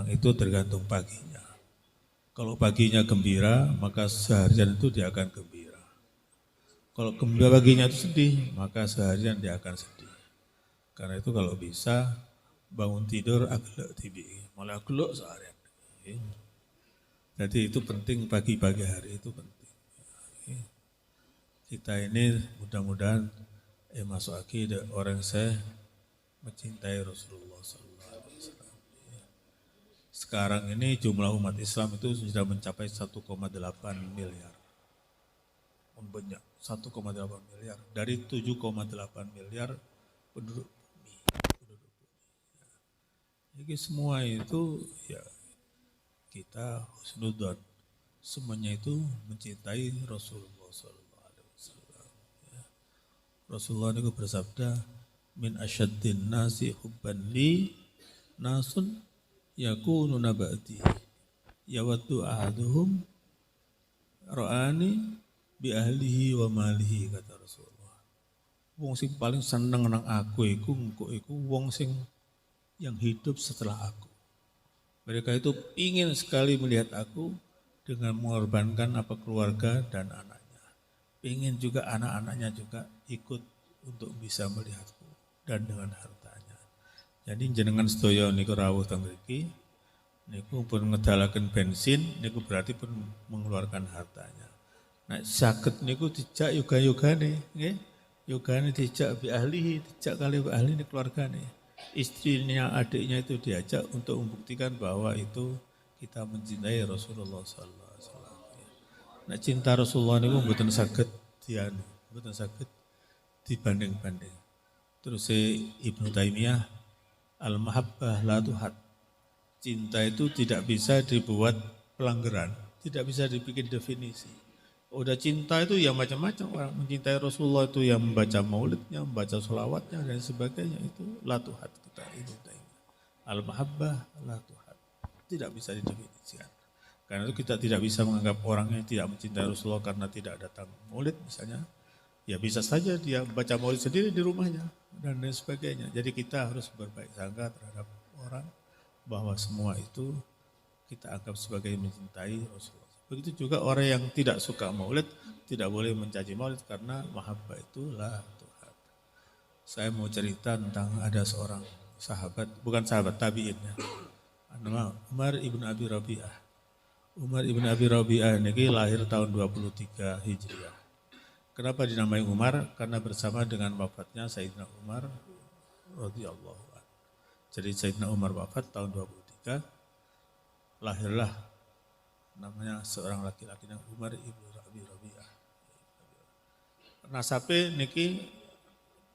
orang itu tergantung paginya. Kalau paginya gembira, maka seharian itu dia akan gembira. Kalau paginya itu sedih, maka seharian dia akan sedih. Karena itu kalau bisa bangun tidur agak tibi, malah geluk seharian. Jadi itu penting pagi-pagi hari itu penting. Kita ini mudah-mudahan masuk akidah orang saya mencintai Rasulullah SAW. Sekarang ini jumlah umat Islam itu sudah mencapai 1,8 miliar. Banyak, 1,8 miliar dari 7,8 miliar penduduk bumi. Jadi semua itu ya kita husnudzon, semuanya itu mencintai Rasulullah SAW. Ya. Rasulullah itu bersabda, min asyaddin nasi hubban li nasun yakunu nabati yawaddu ahaduhum ra'ani bi ahlihi wa malihi, kata Rasulullah. Wong sing paling seneng nang aku iku engko iku wong sing yang hidup setelah aku. Mereka itu ingin sekali melihat aku dengan mengorbankan apa keluarga dan anaknya. Ingin juga anak-anaknya juga ikut untuk bisa melihatku dan dengan hartanya. Jadi jenengan sedaya niku rawuh teng mriki niku pun ngedalaken bensin niku berarti pun mengeluarkan hartanya. Nah, saged niku dijak yoga-yogane, nggih. Yogane dijak bi ahlihi, dijak kali bi ahli keluargane. Istrinya, adiknya itu diajak untuk membuktikan bahwa itu kita mencintai Rasulullah sallallahu alaihi wasallam. Nah, cinta Rasulullah niku mboten saged dianu, mboten saged dibanding-banding. Terus Ibnu Taimiyah al-mahabbah la tuhad. Cinta itu tidak bisa dibuat pelanggaran, tidak bisa dibikin definisi. Udah cinta itu ya macam-macam, orang mencintai Rasulullah itu yang membaca maulidnya, membaca sholawatnya dan sebagainya, itu la tuhad kita itu. Al-mahabbah la tuhad, tidak bisa didefinisikan. Karena itu kita tidak bisa menganggap orang yang tidak mencintai Rasulullah karena tidak datang maulid misalnya. Ya bisa saja dia baca maulid sendiri di rumahnya dan lain sebagainya. Jadi kita harus berbaik sangka terhadap orang bahwa semua itu kita anggap sebagai mencintai Rasulullah. Begitu juga orang yang tidak suka maulid, tidak boleh mencaci maulid karena mahabbah itu la Tuhan. Saya mau cerita tentang ada seorang sahabat, bukan sahabat tabi'in ya. Nama Umar ibn Abi Rabi'ah. Umar ibn Abi Rabi'ah ini lahir tahun 23 Hijriah. Kenapa dinamai Umar? Karena bersama dengan wafatnya Sayyidina Umar radhiyallahu anhu. Jadi Sayyidina Umar wafat tahun 23, lahirlah namanya seorang laki-laki yang Umar ibn Abi Rabi'ah. Nasabe niki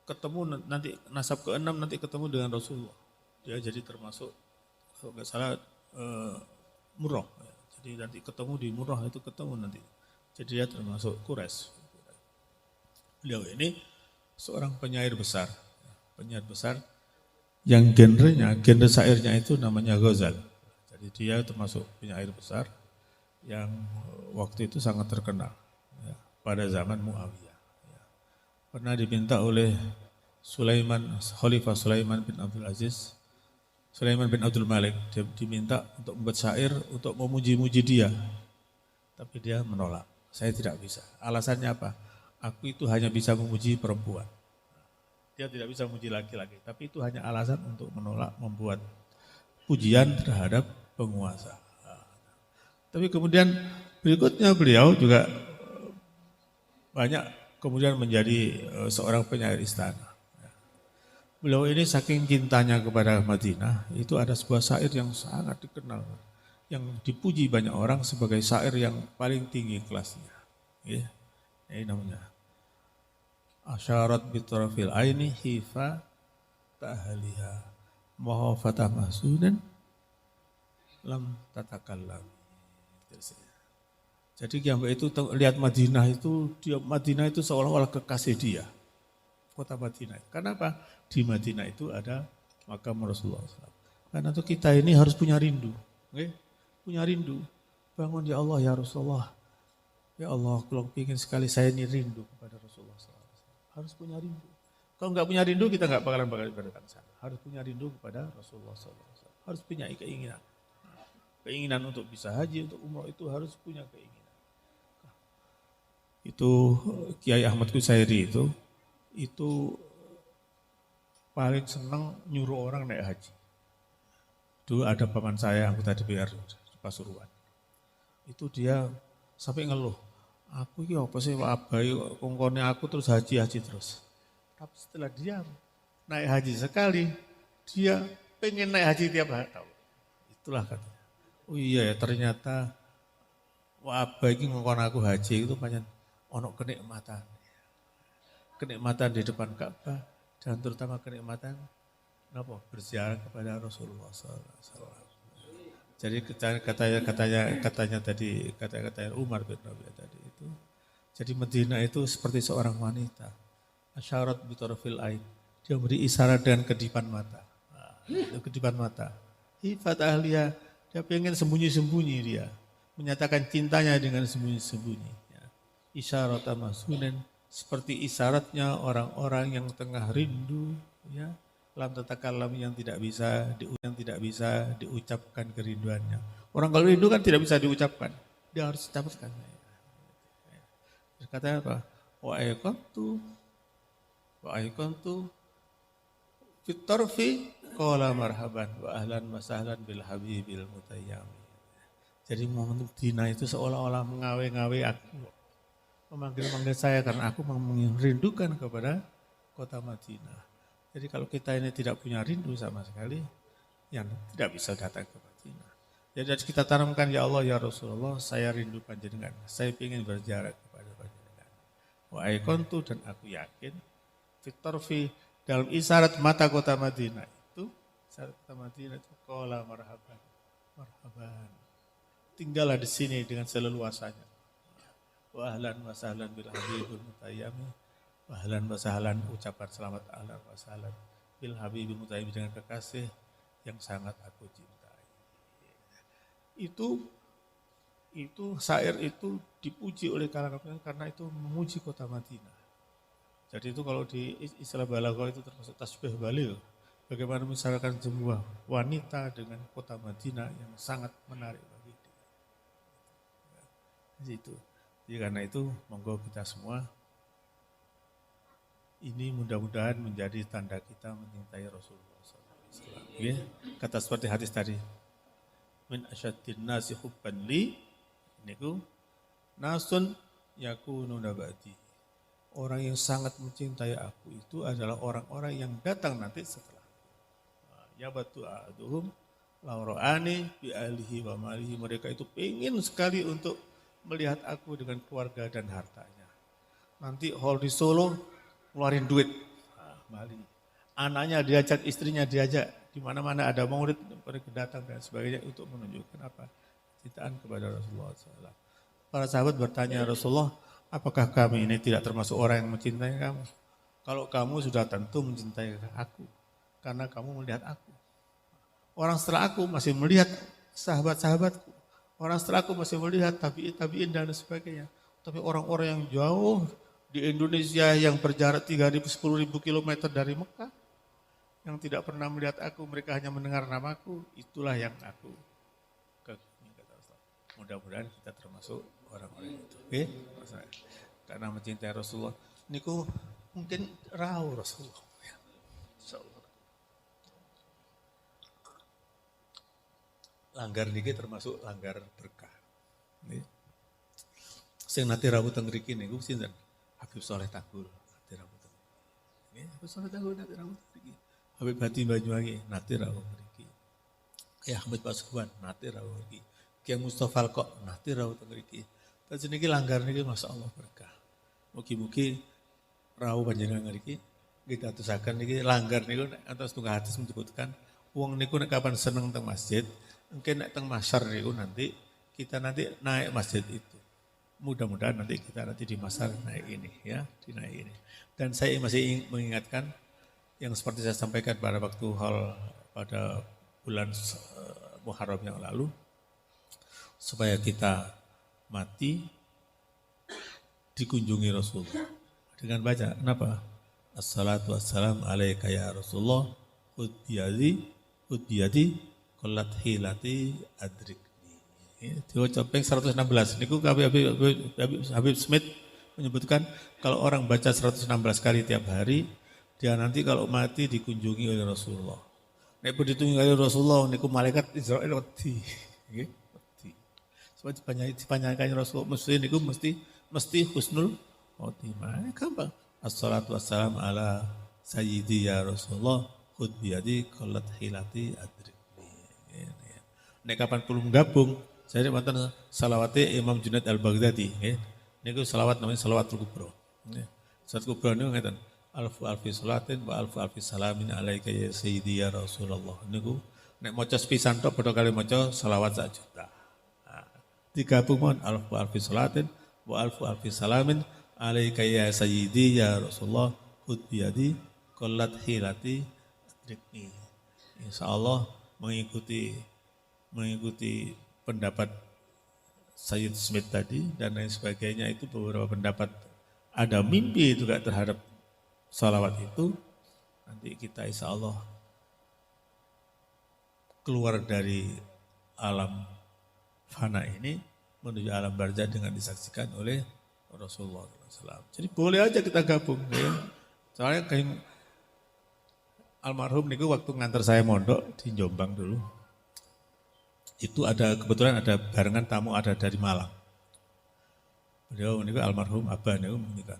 ketemu nanti nasab ke-6 nanti ketemu dengan Rasulullah. Dia jadi termasuk kalau nggak salah Murrah. Jadi nanti ketemu di Murrah itu ketemu nanti. Jadi dia termasuk Quraisy. Beliau ini seorang penyair besar yang genre syairnya itu namanya ghazal. Jadi dia termasuk penyair besar yang waktu itu sangat terkenal ya, pada zaman Muawiyah. Ya. Pernah diminta oleh Khalifah Sulaiman bin Abdul Aziz, Sulaiman bin Abdul Malik, dia diminta untuk membuat syair untuk memuji-muji dia. Tapi dia menolak, saya tidak bisa. Alasannya apa? Aku itu hanya bisa memuji perempuan. Dia tidak bisa memuji laki-laki, tapi itu hanya alasan untuk menolak membuat pujian terhadap penguasa. Tapi kemudian berikutnya beliau juga banyak kemudian menjadi seorang penyair istana. Beliau ini saking cintanya kepada Madinah, itu ada sebuah syair yang sangat dikenal, yang dipuji banyak orang sebagai syair yang paling tinggi kelasnya. Ya, ini namanya Asyarat bitarafil aini hifa ta'haliha mahafatah mahsunan lam tatakallam. Jadi yang itu lihat Madinah itu seolah-olah kekasih dia. Kota Madinah. Kenapa? Di Madinah itu ada makam Rasulullah SAW. Karena itu kita ini harus punya rindu. Okay? Punya rindu. Bangun ya Allah ya Rasulullah. Ya Allah, kalau ingin sekali saya ini rindu kepada Rasulullah SAW. Harus punya rindu. Kalau nggak punya rindu kita nggak bakalan ibadah sana. Harus punya rindu kepada Rasulullah SAW. Harus punya keinginan. keinginan untuk bisa haji, untuk umroh itu harus punya keinginan. Itu Kiai Ahmad Kusairi itu paling senang nyuruh orang naik haji. Dulu ada paman saya anggota DPR di Pasuruan. Itu dia sampai ngeluh, aku ini apa sih abai kongkone aku terus haji terus. Tapi setelah dia naik haji sekali, dia pengen naik haji tiap tahun. Itulah katanya. Oh iya ya, ternyata abai ini ngongkon aku haji itu banyak ono kenikmatan. Kenikmatan di depan Ka'bah dan terutama kenikmatan berziarah kepada Rasulullah SAW. Jadi katanya tadi kata Umar bin Rabi'ah tadi itu. Jadi Madinah itu seperti seorang wanita. Asyarat bitarfil ain. Dia beri isyarat dengan kedipan mata. Itu kedipan mata. Hifat ahliya, dia pengen sembunyi-sembunyi dia. Menyatakan cintanya dengan sembunyi-sembunyi. Ya. Isyarat amasunen, seperti isyaratnya orang-orang yang tengah rindu. Ya. Lam tatakalam yang tidak bisa diucapkan kerinduannya. Orang kalau rindu kan tidak bisa diucapkan, dia harus ucapkan. Terus katanya apa? Wa aiqantu fitarfi qala marhaban wa ahlan wa sahlan bil habibil mutayyami. Jadi momen Dina itu seolah-olah mengawe-ngawe aku. Memanggil-manggil saya karena aku merindukan kepada kota Madinah. Jadi kalau kita ini tidak punya rindu sama sekali, yang tidak bisa datang ke Madinah. Jadi harus kita tanamkan, ya Allah, ya Rasulullah, saya rindu panjenengan. Saya ingin berziarah kepada panjenengan. Wa aiqantu, dan aku yakin, fitarfi dalam isyarat mata kota Madinah itu, isyarat kota Madinah itu, qala marhaban, marhaban. Tinggallah di sini dengan seleluasanya. Wa ahlan wa sahlan bil habibul mutayyami. Ahlan wa sahlan, ucapan selamat ahlan wa sahlan bil habibil mutayyib, dengan kekasih yang sangat aku cintai. Itu syair itu dipuji oleh kalangan karena itu memuji kota Madinah. Jadi itu kalau di istilah balaghah itu termasuk tasbih baligh. Bagaimana misalkan sebuah wanita dengan kota Madinah yang sangat menarik bagi dia. Itu. Jadi karena itu monggo kita semua ini mudah-mudahan menjadi tanda kita mencintai Rasulullah SAW. Ya, kata seperti hadis tadi, min asyaddin nasi hubban li, niku nasun yakunu nabati. Orang yang sangat mencintai aku itu adalah orang-orang yang datang nanti setelah. Ya batu aduhum laurani bi alihi wa malihi. Mereka itu ingin sekali untuk melihat aku dengan keluarga dan hartanya. Nanti hall di Solo ngeluarin duit, Bali. Anaknya diajak, istrinya diajak, di mana-mana ada maulid, mereka datang dan sebagainya untuk menunjukkan apa? Cintaan kepada Rasulullah SAW. Para sahabat bertanya, Rasulullah, apakah kami ini tidak termasuk orang yang mencintai kamu? Kalau kamu sudah tentu mencintai aku, karena kamu melihat aku. Orang setelah aku masih melihat sahabat-sahabatku. Orang setelah aku masih melihat tabi'in dan sebagainya. Tapi orang-orang yang jauh di Indonesia yang berjarak 3.000-10.000 kilometer dari Mekah, yang tidak pernah melihat aku, mereka hanya mendengar namaku, itulah yang aku kagumi, kata Rasulullah. Mudah-mudahan kita termasuk orang-orang itu. Oke? Karena mencintai Rasulullah, niku mungkin rawu Rasulullah. Langgar niki termasuk langgar berkah. Sing nate rawuh teng mriki niku sinten? Habib Soleh Tagul, nate rawuh teng mriki. Habib Soleh Tagul nate rawuh teng mriki. Habib Hati Banyuwangi nate rawuh mriki. Kyai Ahmad Pasuruan nate rawuh mriki. Kyai Mustofa Alkok nate rawuh teng mriki. Terus niki langgar niki masyaallah berkah. Mugi-mugi rawuh panjenengan mriki kita atusaken niki langgar niku atas tunggal hadis menyebutkan wong niku nek kapan seneng teng masjid, mungkin nek teng masyar niku nanti kita nanti naik masjid itu. Mudah-mudahan nanti kita nanti di masar naik ini ya, dinaik ini. Dan saya masih ingin mengingatkan yang seperti saya sampaikan pada waktu pada bulan Muharram yang lalu, supaya kita mati dikunjungi Rasulullah. Dengan baca, kenapa? Assalatu wassalamu alaika ya Rasulullah, hud biyadi, qullat hilati adrik. Diwaca ping 116. Niku Habib Smith menyebutkan kalau orang baca 116 kali tiap hari, dia nanti kalau mati dikunjungi oleh Rasulullah. Nek pun dikunjungi oleh Rasulullah, niku malaikat Israel wedi. Nggih, wedi. Sebab dipanjangkan Rasulullah mesti husnul khotimah. Gampang. Assalatu wassalamu ala sayyidi ya Rasulullah, khud biyadi qallat hilati adrikni. Nek kapan perlu gabung, saya mantan salawatnya Imam Junaid Al-Baghdadi. Niku salawat namanya salawatul kubra. Salawatul kubra niku ngeten. Alfu alfi salatin wa alfu alfi salamin alaika ya sayyidi ya Rasulullah. Niku nek maca sepisan tok padha kali maca selawat 1 juta. Digabung mon alfu alfi salatin wa alfu alfi salamin alaika ya sayyidi ya Rasulullah khud biyadi qallat hilati adrikni. Insyaallah mengikuti pendapat Sayyid Smith tadi dan lain sebagainya, itu beberapa pendapat, ada mimpi juga terhadap salawat itu. Nanti kita insya Allah keluar dari alam fana ini menuju alam barzah dengan disaksikan oleh Rasulullah SAW. Jadi boleh aja kita gabung. Ya. Soalnya kayak almarhum niku waktu ngantar saya mondok di Jombang dulu, itu kebetulan ada barengan tamu ada dari Malang. Beliau niku almarhum Abah niku mengikat.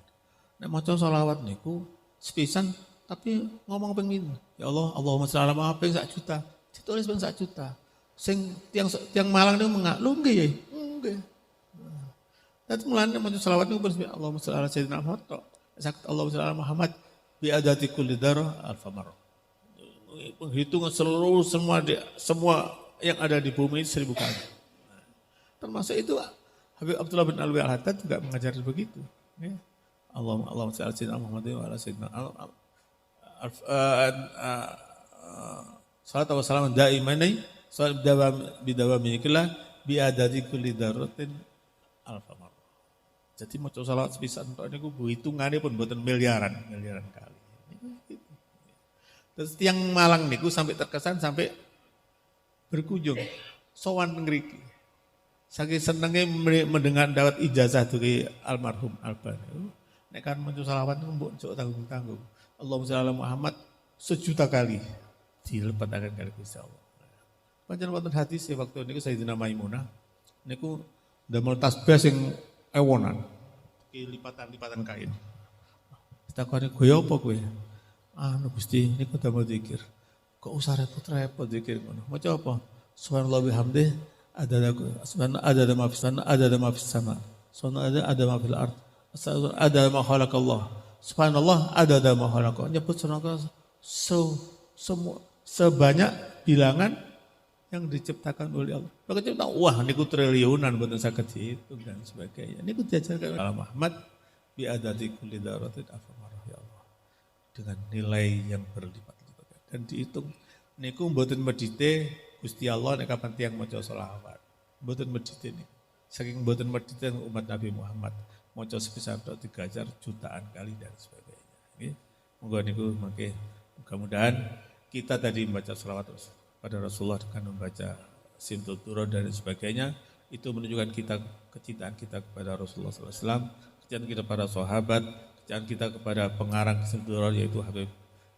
Nek maca selawat niku sepisan tapi ngomong pengin. Ya Allah, Allahumma sholli ala Muhammad ping 1 juta. Ditulis ping 1 juta. Sing tiang Malang niku mengaklung nggih ya. Nggih. Dadi mulane maca selawat niku Allahumma sholli ala sayyidina Muhammad. Sakit Allahumma sholli ala Muhammad bi adati kulli darah alfa marrah. Penghitungan seluruh semua yang ada di bumi 1000 kali. Termasuk itu Habib Abdullah bin Alwi Al-Haddad juga mengajar begitu. Ya. Allahumma shalli ala sayyidina Muhammad wa ala sayyidina salatu wassalamu daimani bidawami killah biadati kulli dzarratin alfa marrah. Jadi maca salawat sepisan tok niku hitungane pun mboten miliaran kali. Terus tiang Malang niku sampai terkesan sampai berkunjung sowan ngriki. Saking senenge mendengar dapat ijazah dari almarhum Alban. Nek kan maca selawat niku mbok njok tanggung-tanggung. Allahumma sholli ala Muhammad 1 juta kali dilepetaken kali Gusti Allah. Panjenengan wonten hadis waktu niku Sayyidina Maimunah niku ndamel tasbih sing ewonan. Lipatan-lipatan kain. Ditakoni kowe apa kowe? Gusti niku damel zikir. Kok usah repot-repot zikir ngono. Maca apa? Subhanallah bihamdih ada ma fis sana, ada ma fis sama. Subhanallah ada ma fil ard. Ada ma khalaqallah. Subhanallah ada ma khalaqallah. Nyebut subhanallah semua sebanyak bilangan yang diciptakan oleh Allah. Maka cipta wah niku triliunan mboten saged dihitung dan sebagainya. Niku diajarkan oleh Muhammad bi adati kulli dzarratin afamarah ya Allah. Dengan nilai yang berlipat-lipat dan dihitung niku mboten medite Gusti Allah nek kapan tiyang maca selawat. Mboten medite niku. Saking mboten medite umat Nabi Muhammad maca sepisan tok digajar jutaan kali dan sebagainya. Nggih. Monggo niku mangke mudah-mudahan kita tadi membaca selawat pada Rasulullah dengan membaca Simtul Turun dan sebagainya itu menunjukkan kita kecintaan kita kepada Rasulullah SAW, kecintaan kita kepada sahabat, kecintaan kita kepada pengarang Simtul Turun yaitu Habib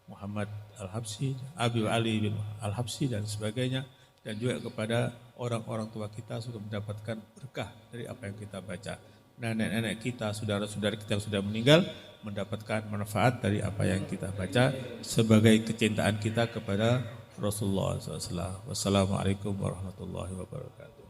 Muhammad Al-Habsyi, Habib Ali bin Al-Habsyi dan sebagainya, dan juga kepada orang-orang tua kita sudah mendapatkan berkah dari apa yang kita baca. Nenek-nenek kita, saudara-saudara kita yang sudah meninggal mendapatkan manfaat dari apa yang kita baca sebagai kecintaan kita kepada Rasulullah SAW. Wassalamualaikum warahmatullahi wabarakatuh.